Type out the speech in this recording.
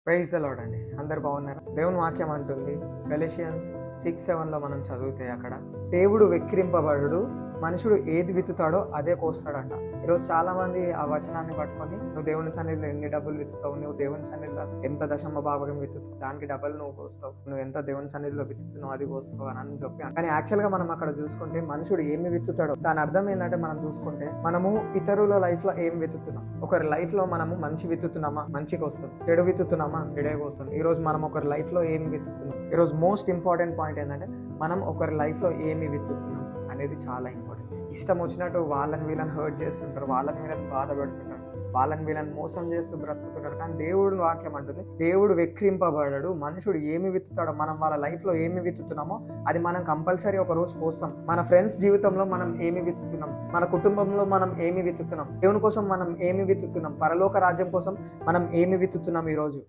Praise the lord అండి. అందరూ బాగున్నారా? దేవుని వాక్యం అంటుంది గలషియన్స్ 6:7లో మనం చదివితే అక్కడ దేవుడు వెక్కిరింపబడుడు, మనుషుడు ఏది విత్తుతాడో అదే కోస్తాడంట. ఈరోజు చాలా మంది ఆ వచనాన్ని పట్టుకొని నువ్వు దేవుని సన్నిధిలో ఎన్ని డబ్బులు విత్తుతావు, నువ్వు దేవుని సన్నిధిలో ఎంత దశమ భాగం విత్తుతావు, దానికి డబ్బులు నువ్వు కోస్తావు, నువ్వు ఎంత దేవుని సన్నిధిలో విత్తుతున్నావు అది కోస్తావు అని చెప్పి. కానీ యాక్చువల్గా మనం అక్కడ చూసుకుంటే మనుషుడు ఏమి విత్తుతాడో దాని అర్థం ఏంటంటే, మనం చూసుకుంటే మనము ఇతరుల లైఫ్ లో ఏం విత్తుతున్నాం. ఒకరి లైఫ్ లో మనము మంచి విత్తుతున్నామా, మంచికి వస్తాం. చెడు విత్తుతున్నామా, చెడే వస్తాం. ఈ రోజు మనం ఒకరి లైఫ్ లో ఏమి విత్తుతున్నాం. ఈ రోజు మోస్ట్ ఇంపార్టెంట్ పాయింట్ ఏంటంటే, మనం ఒకరి లైఫ్ లో ఏమి విత్తుతున్నాం అనేది చాలా ఇంపార్టెంట్. ఇష్టం వచ్చినట్టు వాళ్ళని వీళ్ళని హర్ట్ చేస్తుంటారు, వాళ్ళని వీళ్ళని బాధ పెడుతుంటారు, వాళ్ళని వీళ్ళని మోసం చేస్తూ బ్రతుకుతుంటారు. కానీ దేవుడు వాక్యం అంటుంది, దేవుడు వెక్కిరింపబడడు, మనుషుడు ఏమి విత్తుతాడో, మనం వాళ్ళ లైఫ్ లో ఏమి విత్తుతున్నామో అది మనం కంపల్సరీ ఒక రోజు కోసం. మన ఫ్రెండ్స్ జీవితంలో మనం ఏమి విత్తుతున్నాం, మన కుటుంబంలో మనం ఏమి విత్తుతున్నాం, దేవుని కోసం మనం ఏమి విత్తుతున్నాం, పరలోక రాజ్యం కోసం మనం ఏమి విత్తుతున్నాం ఈ రోజు.